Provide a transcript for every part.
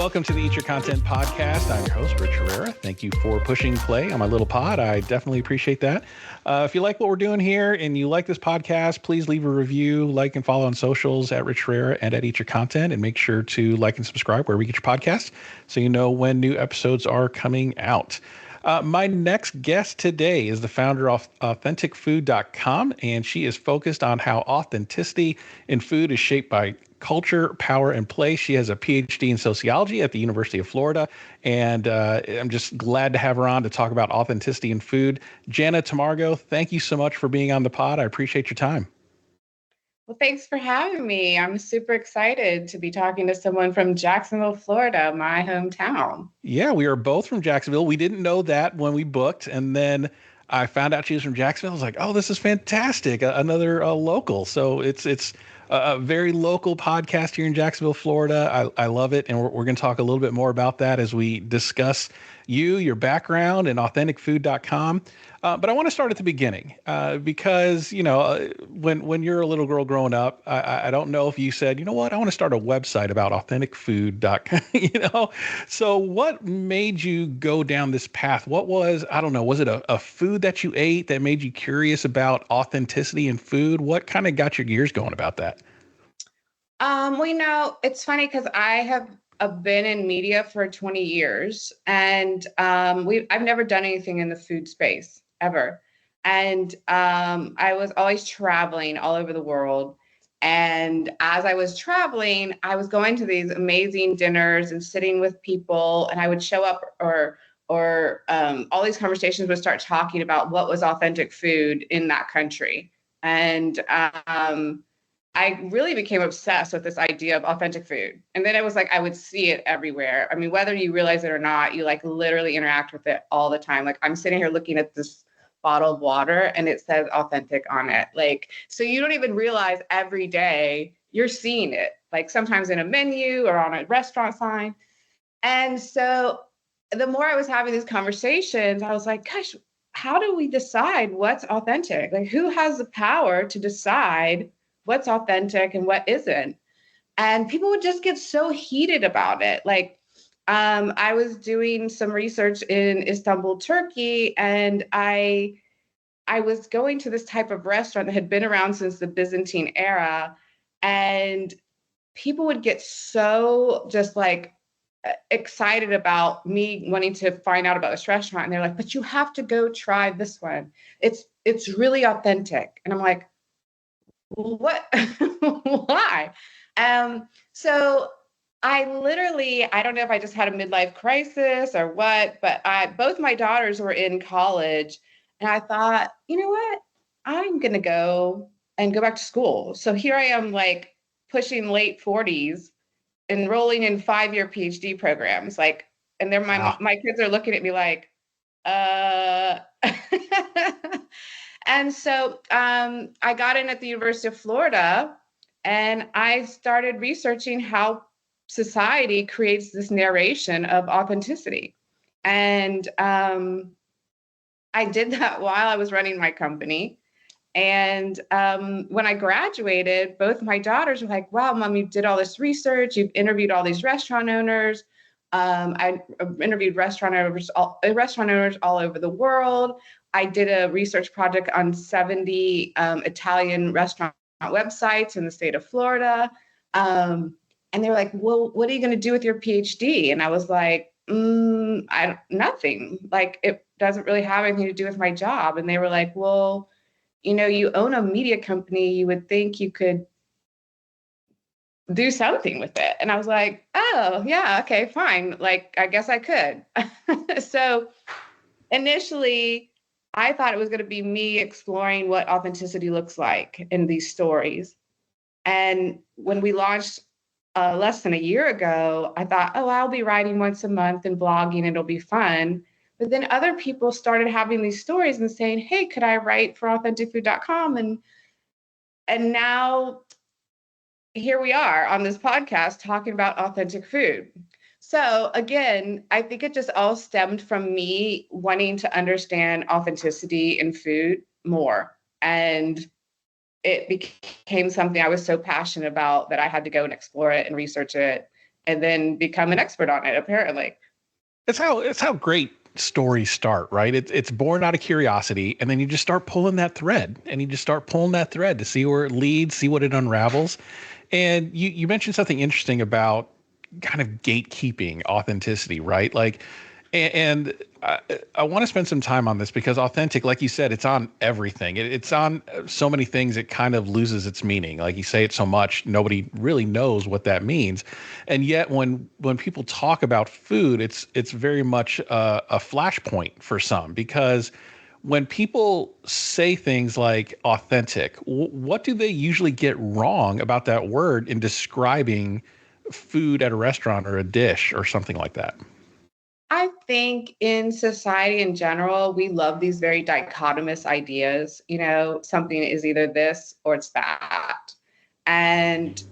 Welcome to the Eat Your Content podcast. I'm your host, Rich Herrera. Thank you for pushing play on my little pod. I definitely appreciate that. If you like what we're doing here and you like this podcast, please leave a review, like and follow on socials at Rich Herrera and at Eat Your Content, and make sure to like and subscribe where we get your podcasts so you know when new episodes are coming out. My next guest today is the founder of authenticfood.com, and she is focused on how authenticity in food is shaped by culture, power, and place. She has a PhD in sociology at the University of Florida, and I'm just glad to have her on to talk about authenticity in food. Janna Tamargo, thank you so much for being on the pod. I appreciate your time. Well, thanks for having me. I'm super excited to be talking to someone from Jacksonville, Florida, my hometown. Yeah, we are both from Jacksonville. We didn't know that when we booked, and then I found out she was from Jacksonville. I was like, oh, this is fantastic. Another local. So it's a very local podcast here in Jacksonville, Florida. I love it. And we're going to talk a little bit more about that as we discuss your background, and authenticfood.com. But I want to start at the beginning because, when you're a little girl growing up, I don't know if you said, you know what, I want to start a website about authenticfood.com, So what made you go down this path? What was, I don't know, was it a food that you ate that made you curious about authenticity in food? What kind of got your gears going about that? It's funny because I have been in media for 20 years, and I've never done anything in the food space ever. And I was always traveling all over the world. And as I was traveling, I was going to these amazing dinners and sitting with people, and I would show up or all these conversations would start talking about what was authentic food in that country. And I really became obsessed with this idea of authentic food. And then it was like, I would see it everywhere. I mean, whether you realize it or not, you like literally interact with it all the time. Like I'm sitting here looking at this bottle of water and it says authentic on it. Like, so you don't even realize every day you're seeing it, like sometimes in a menu or on a restaurant sign. And so the more I was having these conversations, I was like, gosh, how do we decide what's authentic? Like who has the power to decide what's authentic and what isn't? And people would just get so heated about it. Like I was doing some research in Istanbul, Turkey, and I was going to this type of restaurant that had been around since the Byzantine era. And people would get so just like excited about me wanting to find out about this restaurant. And they're like, but you have to go try this one. It's really authentic. And I'm like, what? Why? So I don't know if I just had a midlife crisis or what, but both my daughters were in college, and I thought, you know what? I'm going to go back to school. So here I am, like pushing late 40s, enrolling in 5-year PhD programs. Like, and then my kids are looking at me like, And so I got in at the University of Florida, and I started researching how society creates this narration of authenticity. And I did that while I was running my company. And when I graduated, both my daughters were like, wow, Mom, you did all this research. You've interviewed all these restaurant owners. I interviewed restaurant owners all over the world. I did a research project on 70 Italian restaurant websites in the state of Florida. And they were like, well, what are you going to do with your PhD? And I was like, nothing. Like, it doesn't really have anything to do with my job. And they were like, well, you own a media company. You would think you could do something with it. And I was like, oh, yeah, okay, fine. Like, I guess I could. So initially, I thought it was going to be me exploring what authenticity looks like in these stories. And when we launched less than a year ago, I thought, oh, I'll be writing once a month and blogging, and it'll be fun. But then other people started having these stories and saying, hey, could I write for authenticfood.com? And now here we are on this podcast talking about authentic food. So again, I think it just all stemmed from me wanting to understand authenticity in food more. And it became something I was so passionate about that I had to go and explore it and research it and then become an expert on it, apparently. It's how great stories start, right? It's born out of curiosity, and then you just start pulling that thread, and you just start pulling that thread to see where it leads, see what it unravels. And you mentioned something interesting about kind of gatekeeping authenticity, right? Like, and I want to spend some time on this because authentic, like you said, it's on everything. It's on so many things. It kind of loses its meaning. Like you say it so much, nobody really knows what that means. And yet, when people talk about food, it's very much a flashpoint for some because when people say things like authentic, what do they usually get wrong about that word in describing food at a restaurant or a dish or something like that? I think in society in general, we love these very dichotomous ideas. You know, something is either this or it's that. And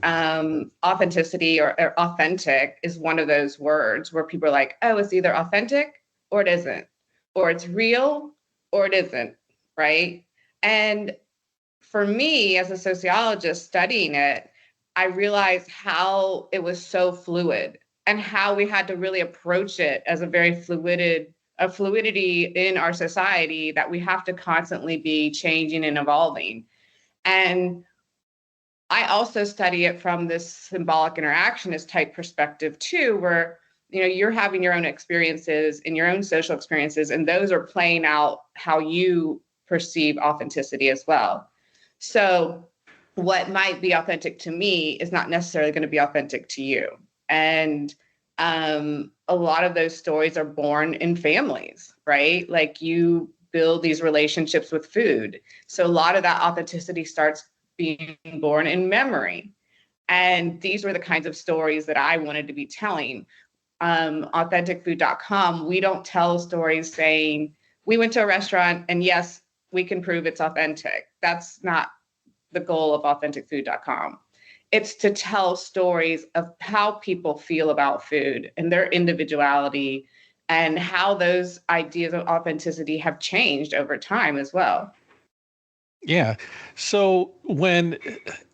authenticity or authentic is one of those words where people are like, oh, it's either authentic or it isn't, or it's real or it isn't, right? And for me, as a sociologist studying it, I realized how it was so fluid and how we had to really approach it as a fluidity in our society that we have to constantly be changing and evolving. And I also study it from this symbolic interactionist type perspective too, where you're having your own experiences and your own social experiences, and those are playing out how you perceive authenticity as well. So what might be authentic to me is not necessarily going to be authentic to you. And a lot of those stories are born in families, right? Like you build these relationships with food. So a lot of that authenticity starts being born in memory. And these were the kinds of stories that I wanted to be telling. Authenticfood.com, we don't tell stories saying, we went to a restaurant and yes, we can prove it's authentic. That's not the goal of authenticfood.com. It's to tell stories of how people feel about food and their individuality and how those ideas of authenticity have changed over time as well. Yeah. So when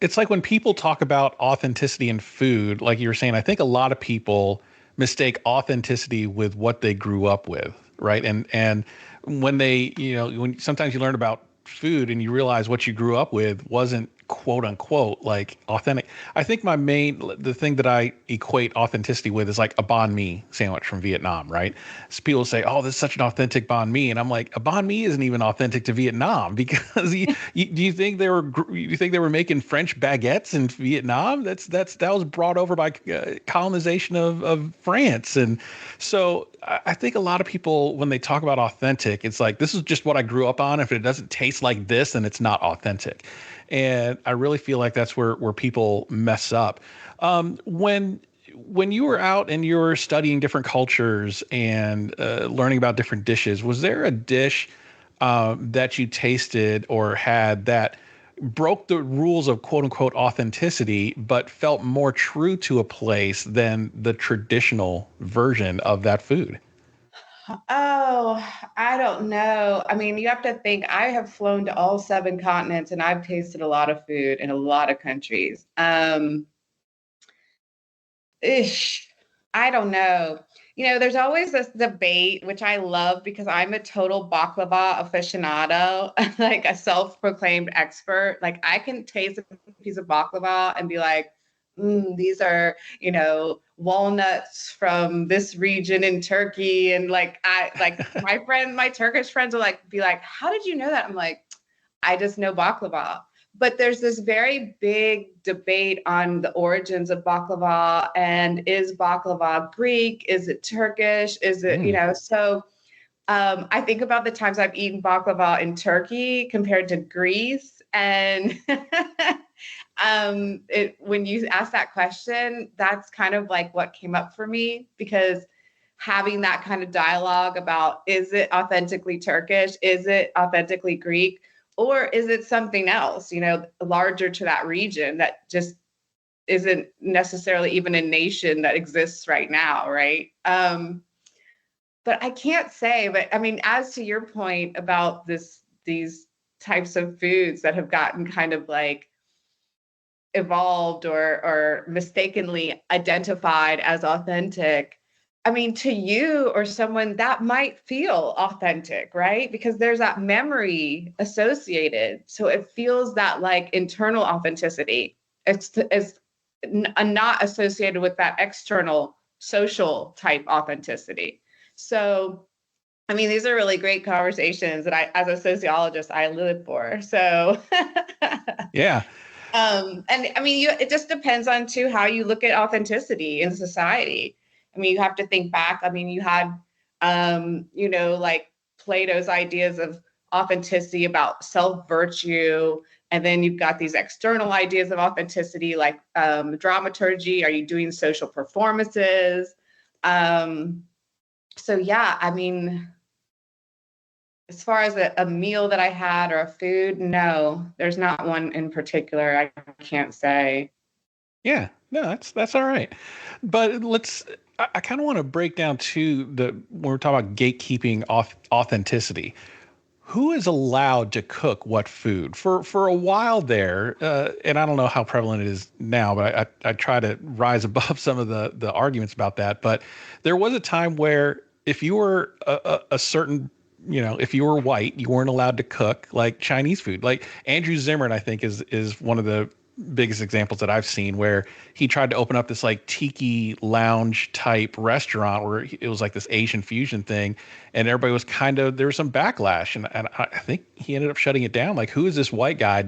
it's like when people talk about authenticity in food, like you were saying, I think a lot of people mistake authenticity with what they grew up with, right? And when they, when sometimes you learn about food and you realize what you grew up with wasn't quote unquote like authentic. I think the thing that I equate authenticity with is like a banh mi sandwich from Vietnam, right? So people say, "Oh, this is such an authentic banh mi," and I'm like, a banh mi isn't even authentic to Vietnam because do you think they were making French baguettes in Vietnam? That was brought over by colonization of France, and so I think a lot of people when they talk about authentic, it's like this is just what I grew up on. If it doesn't taste like this, then it's not authentic. And I really feel like that's where people mess up. When you were out and you were studying different cultures and learning about different dishes, was there a dish that you tasted or had that broke the rules of quote unquote authenticity, but felt more true to a place than the traditional version of that food? Oh, I don't know. I mean, you have to think I have flown to all seven continents and I've tasted a lot of food in a lot of countries. Ish, I don't know. There's always this debate, which I love because I'm a total baklava aficionado, like a self-proclaimed expert. Like I can taste a piece of baklava and be like, these are, walnuts from this region in Turkey. And my Turkish friends will be like, how did you know that? I'm like, I just know baklava. But there's this very big debate on the origins of baklava and is baklava Greek? Is it Turkish? Is it, so I think about the times I've eaten baklava in Turkey compared to Greece. And when you ask that question, that's kind of like what came up for me because having that kind of dialogue about is it authentically Turkish? Is it authentically Greek? Or is it something else, larger to that region that just isn't necessarily even a nation that exists right now, right? But I can't say, but I mean, as to your point about these types of foods that have gotten kind of like evolved or mistakenly identified as authentic, I mean, to you or someone that might feel authentic, right? Because there's that memory associated. So it feels that like internal authenticity. It's not associated with that external social type authenticity. So, I mean, these are really great conversations that I, as a sociologist, I live for. So, Yeah. and I mean, it just depends on too how you look at authenticity in society. I mean, you have to think back. I mean, you had, like Plato's ideas of authenticity about self-virtue, and then you've got these external ideas of authenticity, like dramaturgy. Are you doing social performances? So yeah, I mean, as far as a meal that I had or a food, no, there's not one in particular. I can't say. Yeah, no, that's all right. But I kind of want to break down to when we're talking about gatekeeping authenticity. Who is allowed to cook what food? For a while there, and I don't know how prevalent it is now, but I try to rise above some of the arguments about that. But there was a time where if you were a certain, if you were white, you weren't allowed to cook like Chinese food. Like Andrew Zimmern, I think is one of the biggest examples that I've seen where he tried to open up this like tiki lounge type restaurant where it was like this Asian fusion thing, and everybody was there was some backlash, and I think he ended up shutting it down. Like, who is this white guy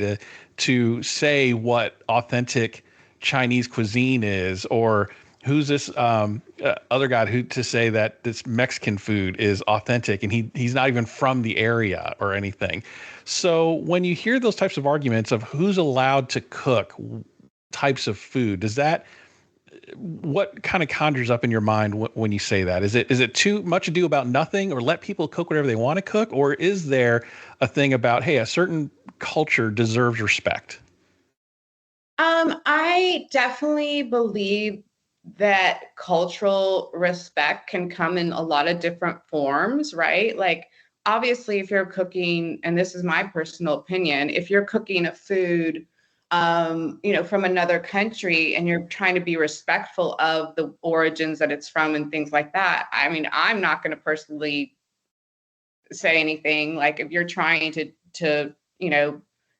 to say what authentic Chinese cuisine is, or who's this other guy who to say that this Mexican food is authentic, and he's not even from the area or anything. So when you hear those types of arguments of who's allowed to cook types of food, what kind of conjures up in your mind when you say that? Is it too much ado about nothing, or let people cook whatever they want to cook? Or is there a thing about, hey, a certain culture deserves respect? I definitely believe that cultural respect can come in a lot of different forms, right? Like, obviously, if you're cooking, and this is my personal opinion, if you're cooking a food, from another country and you're trying to be respectful of the origins that it's from and things like that, I mean, I'm not going to personally say anything. Like, if you're trying to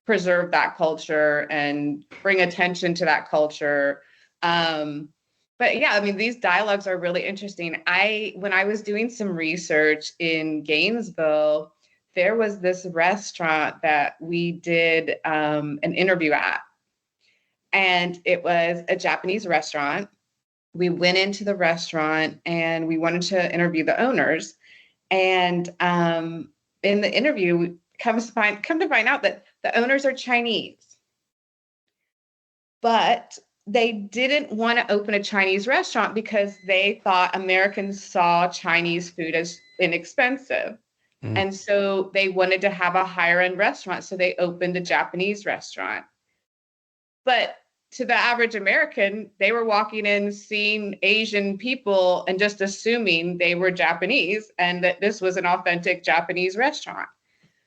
preserve that culture and bring attention to that culture. But yeah, I mean, these dialogues are really interesting. When I was doing some research in Gainesville, there was this restaurant that we did an interview at, and it was a Japanese restaurant. We went into the restaurant and we wanted to interview the owners. And in the interview, come to find out that the owners are Chinese, but they didn't want to open a Chinese restaurant because they thought Americans saw Chinese food as inexpensive. Mm. And so they wanted to have a higher end restaurant. So they opened a Japanese restaurant. But to the average American, they were walking in, seeing Asian people and just assuming they were Japanese and that this was an authentic Japanese restaurant.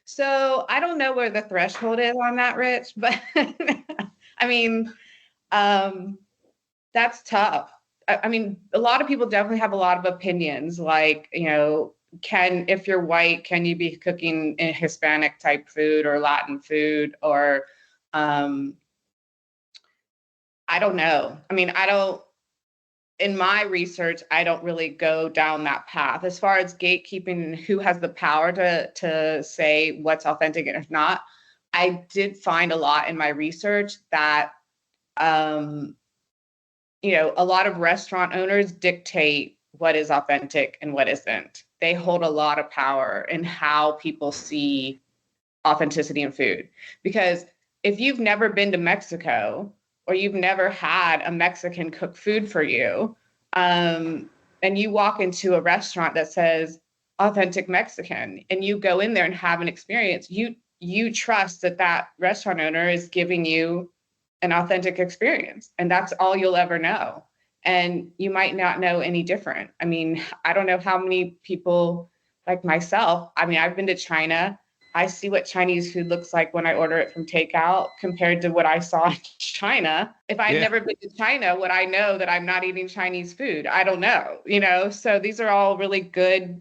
So I don't know where the threshold is on that, Rich, but I mean, that's tough. I mean, a lot of people definitely have a lot of opinions, like, if you're white, can you be cooking Hispanic type food or Latin food? Or I don't know. I mean, in my research, I don't really go down that path. As far as gatekeeping and who has the power to say what's authentic and not, I did find a lot in my research that, a lot of restaurant owners dictate what is authentic and what isn't. They hold a lot of power in how people see authenticity in food. Because if you've never been to Mexico, or you've never had a Mexican cook food for you, and you walk into a restaurant that says authentic Mexican, and you go in there and have an experience, you trust that restaurant owner is giving you an authentic experience, and that's all you'll ever know. And you might not know any different. I mean, I don't know how many people like myself. I mean, I've been to China. I see what Chinese food looks like when I order it from takeout compared to what I saw in China. If I'd never been to China, would I know that I'm not eating Chinese food? I don't know, so these are all really good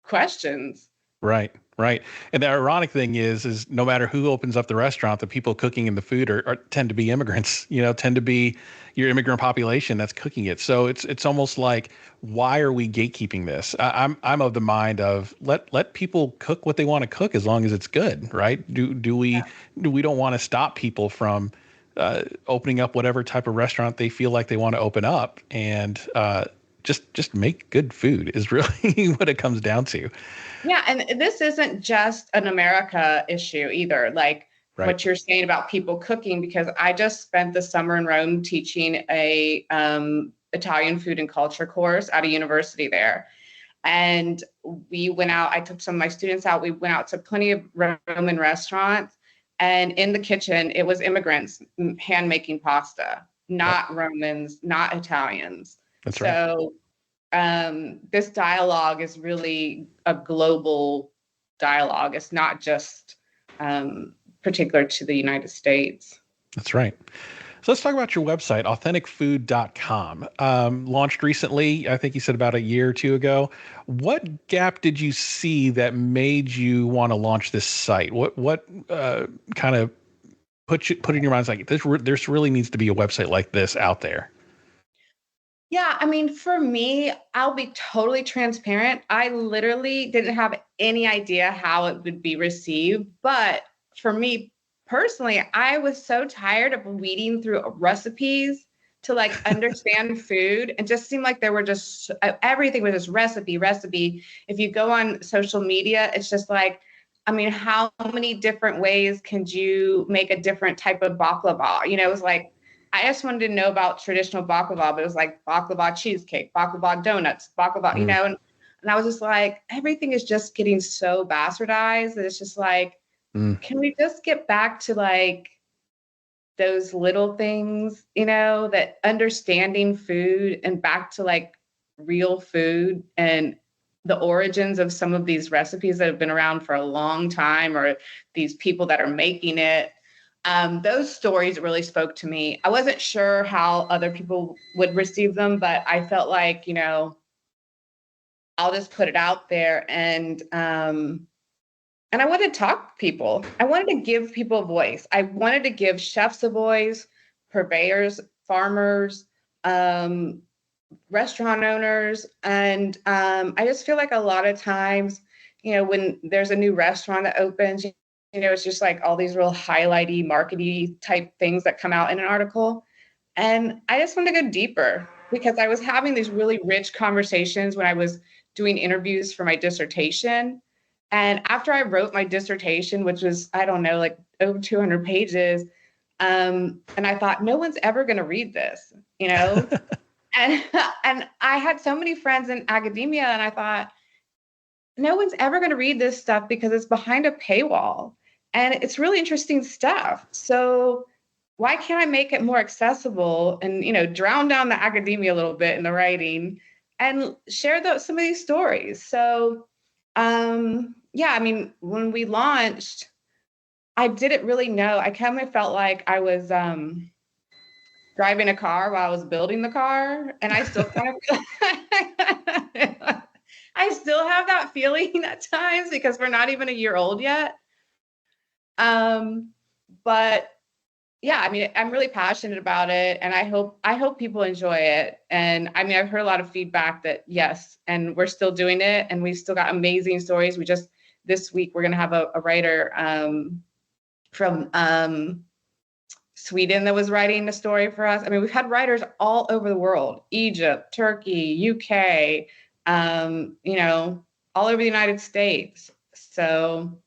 questions. Right, right. And the ironic thing is no matter who opens up the restaurant, the people cooking in the food tend to be immigrants, tend to be your immigrant population that's cooking it. So it's almost like, why are we gatekeeping this? I'm of the mind of let people cook what they want to cook as long as it's good, right? We don't want to stop people from opening up whatever type of restaurant they feel like they want to open up, and just make good food is really what it comes down to. Yeah, and this isn't just an America issue either, like what you're saying about people cooking, because I just spent the summer in Rome teaching a Italian food and culture course at a university there. And we went out, I took some of my students out, we went out to plenty of Roman restaurants, and in the kitchen, it was immigrants hand making pasta, not Romans, not Italians. That's right. This dialogue is really a global dialogue. It's not just particular to the United States. That's right. So let's talk about your website, authenticfood.com. Launched recently, I think you said about a year or two ago. What gap did you see that made you want to launch this site? What kind of put in your minds like this really needs to be a website like this out there? Yeah, I mean, for me, I'll be totally transparent. I literally didn't have any idea how it would be received. But for me personally, I was so tired of weeding through recipes to like understand food, and just seemed like there were just everything was just recipe. If you go on social media, it's just like, I mean, how many different ways can you make a different type of baklava? It was like, I just wanted to know about traditional baklava, but it was like baklava cheesecake, baklava donuts, baklava, and I was just like, everything is just getting so bastardized that it's just like, can we just get back to like those little things, that understanding food and back to like real food and the origins of some of these recipes that have been around for a long time, or these people that are making it. Those stories really spoke to me. I wasn't sure how other people would receive them, but I felt like, I'll just put it out there. And I wanted to talk to people. I wanted to give people a voice. I wanted to give chefs a voice, purveyors, farmers, restaurant owners. And I just feel like a lot of times, when there's a new restaurant that opens, it's just like all these real highlighty, markety type things that come out in an article. And I just want to go deeper, because I was having these really rich conversations when I was doing interviews for my dissertation. And after I wrote my dissertation, which was, I don't know, like over 200 pages, and I thought, no one's ever going to read this, and I had so many friends in academia, and I thought, no one's ever going to read this stuff because it's behind a paywall. And it's really interesting stuff. So why can't I make it more accessible and, drown down the academia a little bit in the writing and share some of these stories? So, I mean, when we launched, I didn't really know. I kind of felt like I was driving a car while I was building the car. And I still kind of I still have that feeling at times, because we're not even a year old yet. But yeah, I mean, I'm really passionate about it, and I hope people enjoy it. And I mean, I've heard a lot of feedback that yes, and we're still doing it, and we've still got amazing stories. This week, we're going to have a writer, from, Sweden that was writing a story for us. I mean, we've had writers all over the world, Egypt, Turkey, UK, all over the United States. So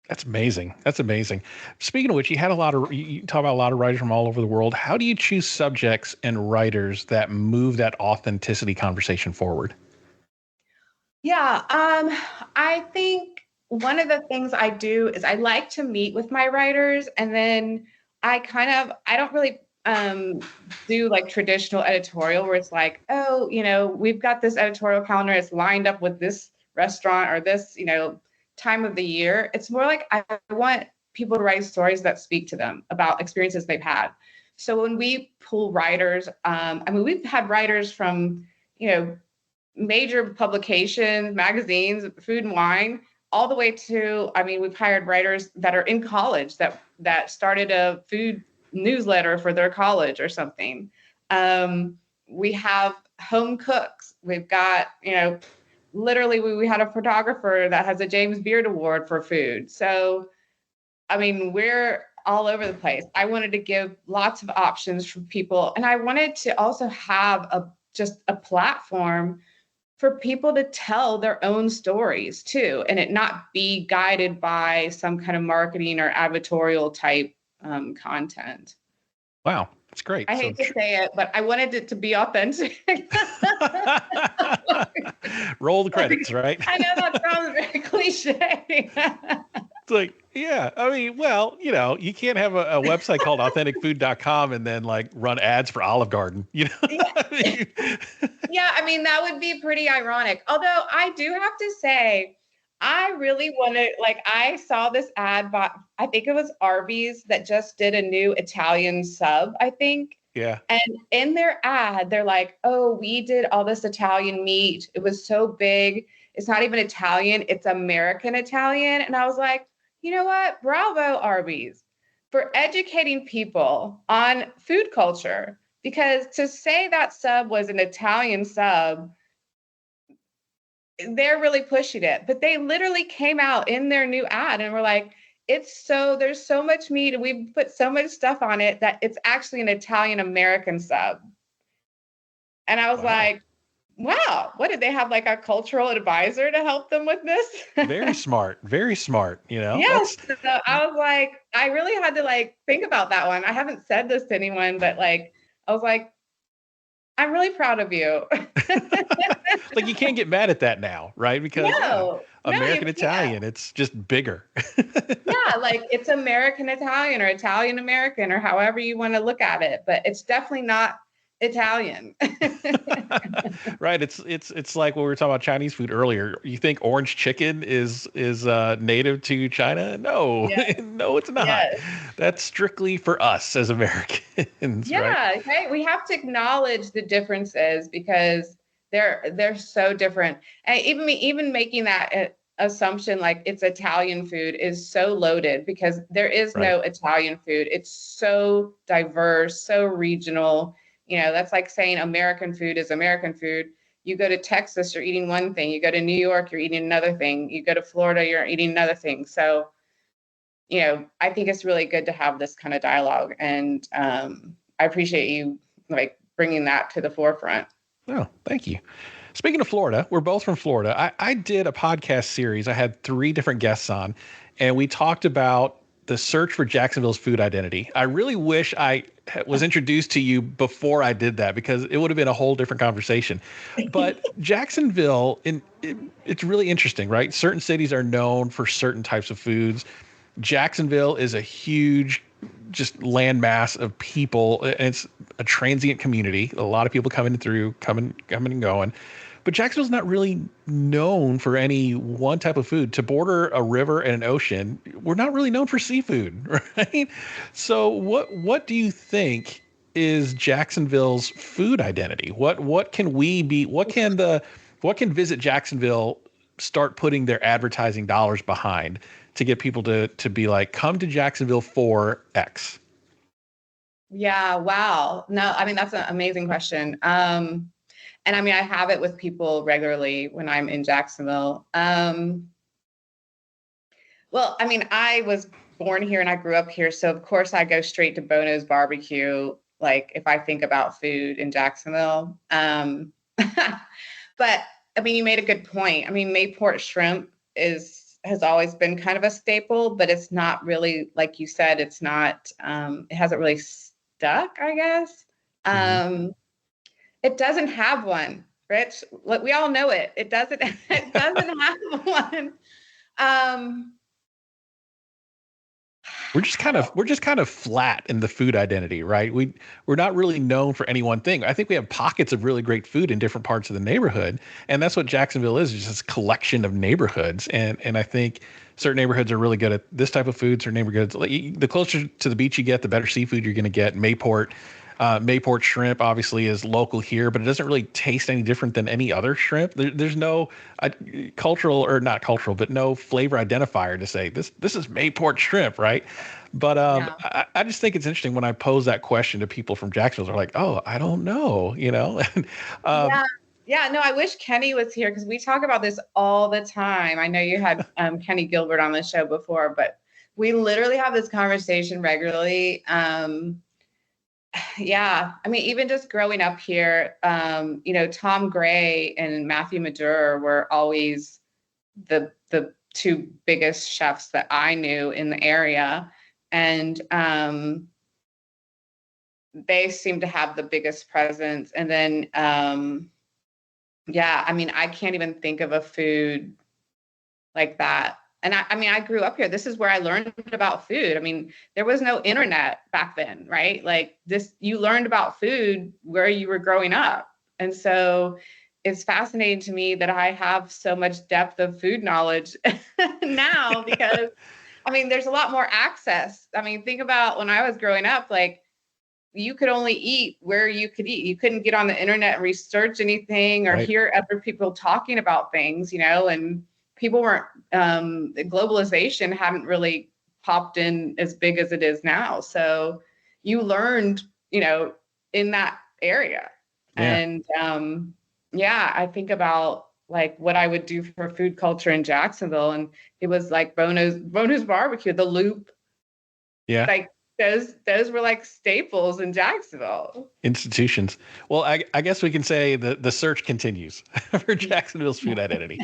that's amazing. That's amazing. Speaking of which, you talk about a lot of writers from all over the world. How do you choose subjects and writers that move that authenticity conversation forward? Yeah, I think one of the things I do is I like to meet with my writers, and then I don't really do like traditional editorial where it's like, oh, we've got this editorial calendar, it's lined up with this restaurant or this, time of the year. It's more like I want people to write stories that speak to them about experiences they've had. So when we pull writers, we've had writers from, major publications, magazines, Food and Wine, all the way to, we've hired writers that are in college that started a food newsletter for their college or something. We have home cooks. We've got, literally we had a photographer that has a James Beard Award for food. So, we're all over the place. I wanted to give lots of options for people. And I wanted to also have just a platform for people to tell their own stories too, and it not be guided by some kind of marketing or advertorial type content. Wow, that's great. I hate to say it, but I wanted it to be authentic. Roll the credits, right? I know that sounds very cliche. It's like, yeah, you can't have a website called authenticfood.com and then like run ads for Olive Garden, Yeah. That would be pretty ironic. Although I do have to say, I really wanted, I saw this ad, but I think it was Arby's that just did a new Italian sub, I think. Yeah. And in their ad, they're like, oh, we did all this Italian meat. It was so big. It's not even Italian. It's American Italian. And I was like, you know what? Bravo, Arby's, for educating people on food culture. Because to say that sub was an Italian sub, they're really pushing it. But they literally came out in their new ad and were like, there's so much meat and we've put so much stuff on it that it's actually an Italian American sub. And I was like, wow, what did they have, like a cultural advisor to help them with this? Very smart, Yes. So I was like, I really had to think about that one. I haven't said this to anyone, but I was like, I'm really proud of you. Like, you can't get mad at that now, right? Because American Italian, it's just bigger. It's American Italian or Italian American or however you want to look at it, but it's definitely not Italian. Right. It's like when we were talking about Chinese food earlier. You think orange chicken is native to China? No, yes. No, it's not. Yes. That's strictly for us as Americans. Yeah. Right? Right. We have to acknowledge the differences because they're so different. And even making that assumption like it's Italian food is so loaded because there is no Italian food. It's so diverse, so regional. That's like saying American food is American food. You go to Texas, you're eating one thing. You go to New York, you're eating another thing. You go to Florida, you're eating another thing. So, I think it's really good to have this kind of dialogue. And I appreciate you bringing that to the forefront. Oh, thank you. Speaking of Florida, we're both from Florida. I did a podcast series. I had 3 different guests on, and we talked about the search for Jacksonville's food identity. I really wish I was introduced to you before I did that because it would have been a whole different conversation. But Jacksonville, it's really interesting, right? Certain cities are known for certain types of foods. Jacksonville is a huge just landmass of people. And it's a transient community. A lot of people coming and going. But Jacksonville's not really known for any one type of food. To border a river and an ocean, we're not really known for seafood, right? So what do you think is Jacksonville's food identity? What can Visit Jacksonville start putting their advertising dollars behind to get people to be like, come to Jacksonville for X? Yeah, wow. No, that's an amazing question. And I have it with people regularly when I'm in Jacksonville. Well, I was born here and I grew up here. So of course I go straight to Bono's barbecue. If I think about food in Jacksonville. But you made a good point. Mayport shrimp has always been kind of a staple, but it's not really, like you said, it's not, it hasn't really stuck, I guess. Mm-hmm. It doesn't have one, Rich. We all know it. It doesn't have one. we're just kind of flat in the food identity, right? We're not really known for any one thing. I think we have pockets of really great food in different parts of the neighborhood, and that's what Jacksonville is, just this collection of neighborhoods. And I think certain neighborhoods are really good at this type of food. Certain neighborhoods, the closer to the beach you get, the better seafood you're going to get. Mayport shrimp obviously is local here, but it doesn't really taste any different than any other shrimp. There's no cultural, or not cultural, but no flavor identifier to say this is Mayport shrimp, right? But Yeah. I just think it's interesting when I pose that question to people from Jacksonville. They're like, "Oh, I don't know," And, Yeah. Yeah. No, I wish Kenny was here because we talk about this all the time. I know you had Kenny Gilbert on the show before, but we literally have this conversation regularly. Yeah. I mean, even just growing up here, Tom Gray and Matthew Madure were always the two biggest chefs that I knew in the area. And they seem to have the biggest presence. And then, yeah, I mean, I can't even think of a food like that. And I mean, I grew up here. This is where I learned about food. I mean, there was no internet back then, right? Like you learned about food where you were growing up. And so it's fascinating to me that I have so much depth of food knowledge now because, I mean, there's a lot more access. I mean, think about when I was growing up, like, you could only eat where you could eat. You couldn't get on the internet and research anything or right. hear other people talking about things, and people weren't, globalization hadn't really popped in as big as it is now. So you learned, in that area. Yeah. And yeah, I think about like what I would do for food culture in Jacksonville. And it was like Bono's barbecue, the Loop. Yeah. Like, those were like staples in Jacksonville. Institutions. Well, I guess we can say the search continues for Jacksonville's food identity.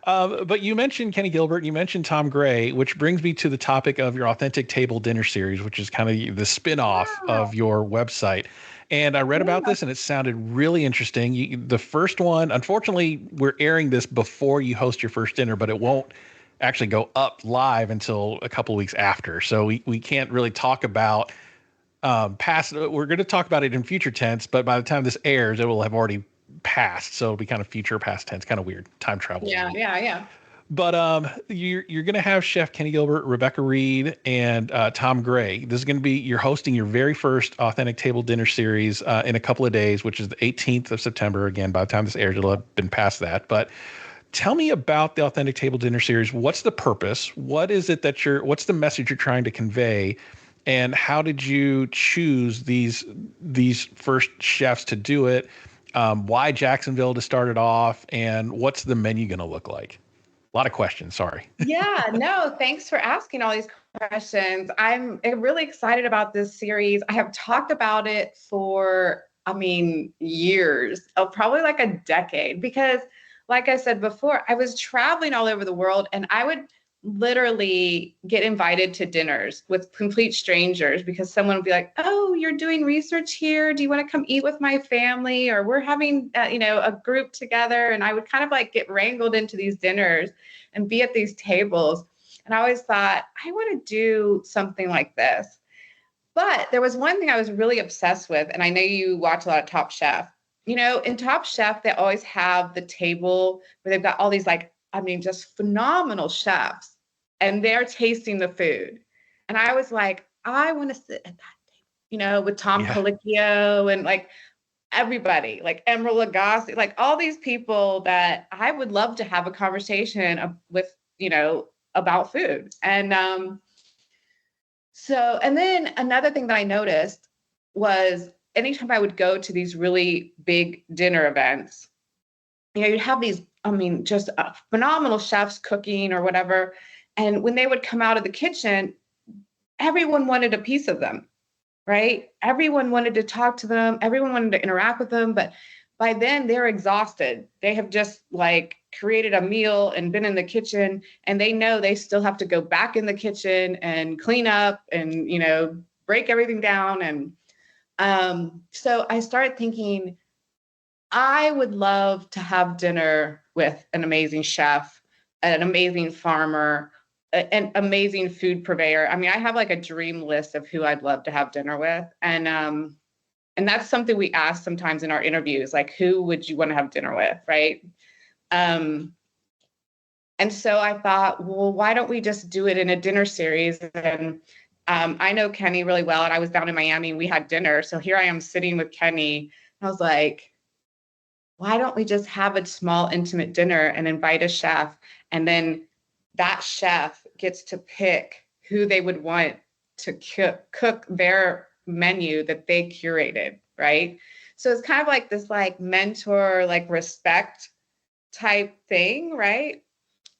But you mentioned Kenny Gilbert, you mentioned Tom Gray, which brings me to the topic of your Authentic Table Dinner series, which is kind of the spin-off of your website. And I read about this and it sounded really interesting. The first one, unfortunately, we're airing this before you host your first dinner, but it won't actually go up live until a couple of weeks after. So we can't really talk about past. We're going to talk about it in future tense, but by the time this airs, it will have already passed. So it'll be kind of future past tense, kind of weird time travel. Yeah. But you're going to have Chef Kenny Gilbert, Rebecca Reed, and Tom Gray. This is going to be, you're hosting your very first Authentic Table Dinner series in a couple of days, which is the 18th of September. Again, by the time this airs, it'll have been past that. But tell me about the Authentic Table Dinner series. What's the purpose? What is it what's the message you're trying to convey? And how did you choose these first chefs to do it? Why Jacksonville to start it off? And what's the menu going to look like? A lot of questions. Sorry. Yeah, no, thanks for asking all these questions. I'm really excited about this series. I have talked about it for, years, probably like a decade, because like I said before, I was traveling all over the world and I would literally get invited to dinners with complete strangers because someone would be like, "Oh, you're doing research here. Do you want to come eat with my family?" Or we're having, a group together. And I would kind of like get wrangled into these dinners and be at these tables. And I always thought, I want to do something like this. But there was one thing I was really obsessed with. And I know you watch a lot of Top Chef. In Top Chef, they always have the table where they've got all these just phenomenal chefs and they're tasting the food. And I was like, I want to sit at that table, with Tom Colicchio and like everybody, like Emeril Lagasse, like all these people that I would love to have a conversation with, about food. And and then another thing that I noticed was anytime I would go to these really big dinner events, you'd have these, just phenomenal chefs cooking or whatever. And when they would come out of the kitchen, everyone wanted a piece of them, right? Everyone wanted to talk to them. Everyone wanted to interact with them. But by then they're exhausted. They have just like created a meal and been in the kitchen, and they know they still have to go back in the kitchen and clean up and, break everything down. And so I started thinking, I would love to have dinner with an amazing chef, an amazing farmer, an amazing food purveyor. I mean, I have like a dream list of who I'd love to have dinner with. And that's something we ask sometimes in our interviews, like, who would you want to have dinner with, right? And so I thought, well, why don't we just do it in a dinner series? And I know Kenny really well, and I was down in Miami and we had dinner. So here I am sitting with Kenny. I was like, why don't we just have a small, intimate dinner and invite a chef? And then that chef gets to pick who they would want to cook their menu that they curated, right? So it's kind of like this like mentor, like respect type thing, right?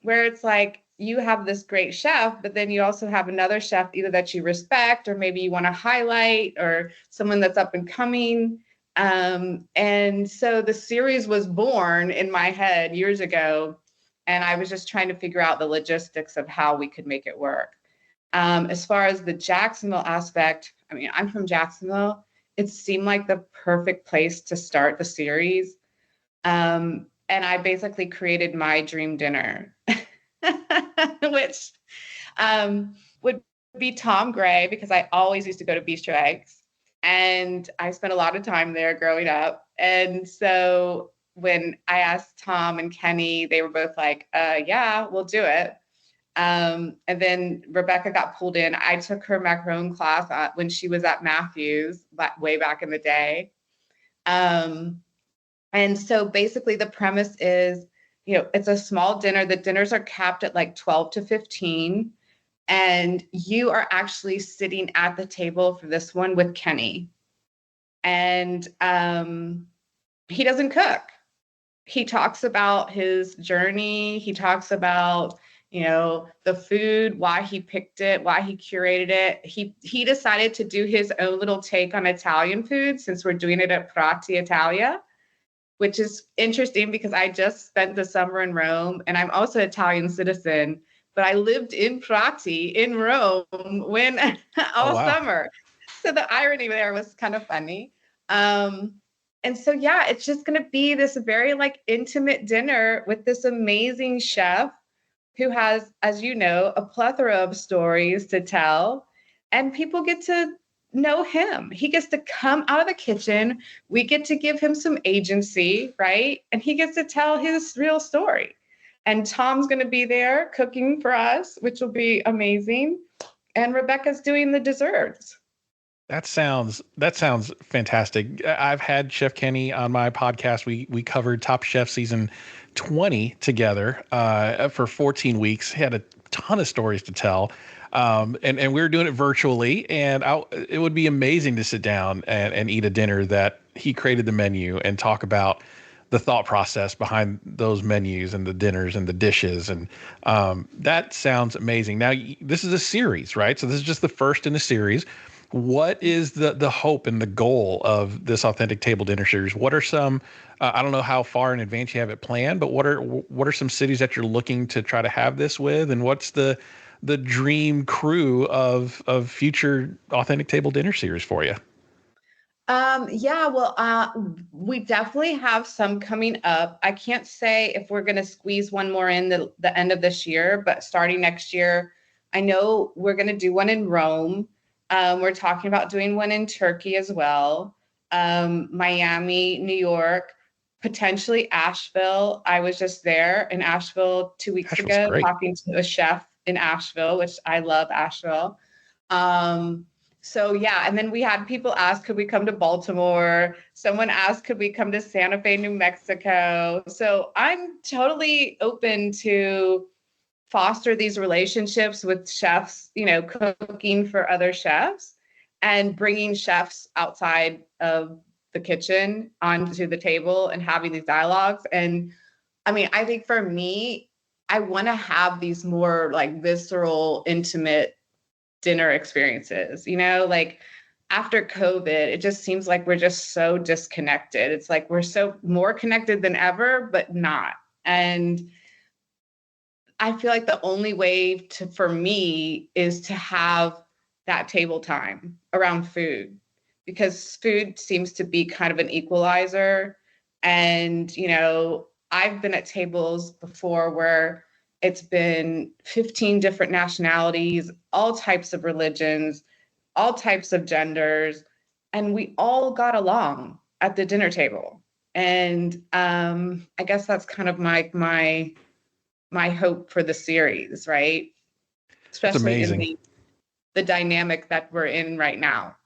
Where it's like you have this great chef, but then you also have another chef either that you respect or maybe you want to highlight, or someone that's up and coming. And so the series was born in my head years ago, and I was just trying to figure out the logistics of how we could make it work. As far as the Jacksonville aspect, I mean, I'm from Jacksonville. It seemed like the perfect place to start the series. And I basically created my dream dinner, which would be Tom Gray, because I always used to go to Bistro Eggs. And I spent a lot of time there growing up. And so when I asked Tom and Kenny, they were both like, yeah, we'll do it. And then Rebecca got pulled in. I took her macaron class when she was at Matthews, way back in the day. And so basically the premise is, it's a small dinner. The dinners are capped at like 12 to 15. And you are actually sitting at the table for this one with Kenny. And he doesn't cook. He talks about his journey. He talks about, the food, why he picked it, why he curated it. He decided to do his own little take on Italian food, since we're doing it at Prati Italia, which is interesting because I just spent the summer in Rome, and I'm also an Italian citizen, but I lived in Prati in Rome when all summer. So the irony there was kind of funny. And so, yeah, it's just going to be this very like intimate dinner with this amazing chef who has, as you know, a plethora of stories to tell, and people get to know him. He gets to come out of the kitchen. We get to give him some agency, right? And he gets to tell his real story. And Tom's going to be there cooking for us, which will be amazing. And Rebecca's doing the desserts. That sounds fantastic. I've had Chef Kenny on my podcast. We covered Top Chef season 20 together for 14 weeks. He had a ton of stories to tell. And we were doing it virtually, and it would be amazing to sit down and eat a dinner that he created the menu and talk about the thought process behind those menus and the dinners and the dishes. And that sounds amazing. Now, this is a series, right? So this is just the first in a series. What is the hope and the goal of this Authentic Table Dinner series? What are some, I don't know how far in advance you have it planned, but what are some cities that you're looking to try to have this with? And what's the dream crew of future Authentic Table Dinner series for you? Yeah, well, we definitely have some coming up. I can't say if we're going to squeeze one more in the end of this year, but starting next year, I know we're going to do one in Rome. We're talking about doing one in Turkey as well. Miami, New York, potentially Asheville. I was just there in Asheville 2 weeks ago, great. talking to a chef in Asheville, which I love Asheville. So yeah, and then we had people ask, could we come to Baltimore? Someone asked, could we come to Santa Fe, New Mexico? So I'm totally open to foster these relationships with chefs, cooking for other chefs and bringing chefs outside of the kitchen onto the table and having these dialogues. And I mean, I think for me, I want to have these more like visceral, intimate dinner experiences, like after COVID, it just seems like we're just so disconnected. It's like we're so more connected than ever, but not. And I feel like the only way for me is to have that table time around food, because food seems to be kind of an equalizer. And, I've been at tables before where It's been 15 different nationalities, all types of religions, all types of genders, and we all got along at the dinner table. And I guess that's kind of my hope for the series, right? That's Especially in amazing. the dynamic that we're in right now.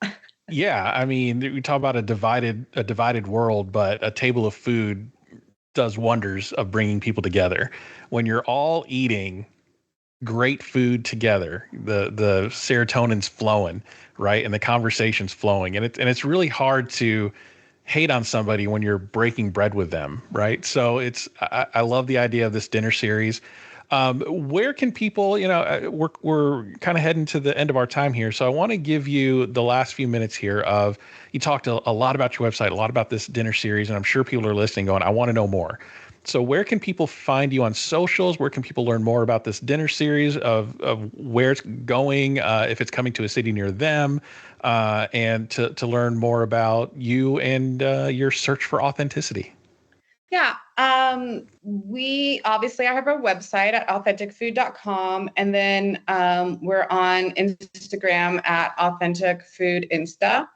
Yeah, I mean, we talk about a divided world, but a table of food does wonders of bringing people together. When you're all eating great food together, the serotonin's flowing, right? And the conversation's flowing. And it's really hard to hate on somebody when you're breaking bread with them, right? So I love the idea of this dinner series. Where can people, we're kind of heading to the end of our time here. So I want to give you the last few minutes here of, you talked a lot about your website, a lot about this dinner series, and I'm sure people are listening going, I want to know more. So where can people find you on socials? Where can people learn more about this dinner series of where it's going, if it's coming to a city near them, and to learn more about you and your search for authenticity? Yeah. We obviously, I have our website at authenticfood.com. And then we're on Instagram at Authentic Food Insta.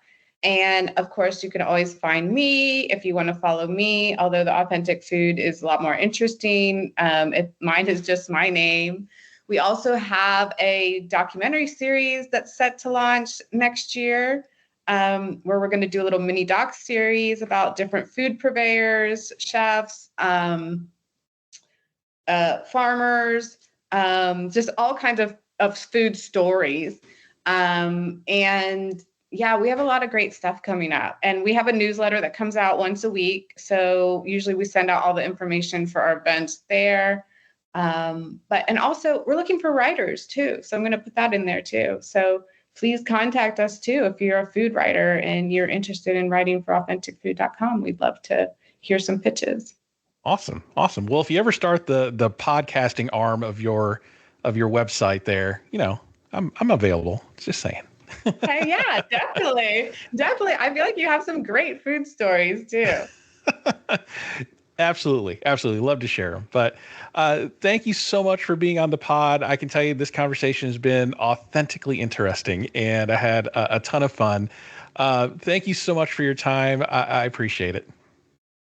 And of course, you can always find me if you want to follow me, although the authentic food is a lot more interesting. Mine is just my name. We also have a documentary series that's set to launch next year, where we're going to do a little mini doc series about different food purveyors, chefs, farmers, just all kinds of food stories. And yeah, we have a lot of great stuff coming up. And we have a newsletter that comes out once a week. So usually we send out all the information for our events there. And also we're looking for writers too. So I'm going to put that in there too. So please contact us too if you're a food writer and you're interested in writing for authenticfood.com. We'd love to hear some pitches. Awesome. Awesome. Well, if you ever start the podcasting arm of your website there, I'm available. Just saying. Hey, yeah, definitely. Definitely. I feel like you have some great food stories too. Absolutely. Absolutely. Love to share them. But thank you so much for being on the pod. I can tell you this conversation has been authentically interesting, and I had a ton of fun. Thank you so much for your time. I appreciate it.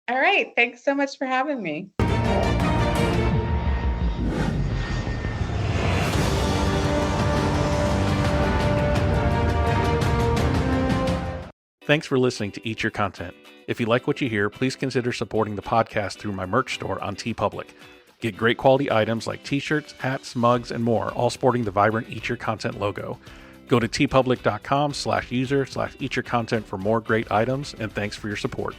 All right. Thanks so much for having me. Thanks for listening to Eat Your Content. If you like what you hear, please consider supporting the podcast through my merch store on TeePublic. Get great quality items like t-shirts, hats, mugs, and more, all sporting the vibrant Eat Your Content logo. Go to teepublic.com/user/eatyourcontent for more great items, and thanks for your support.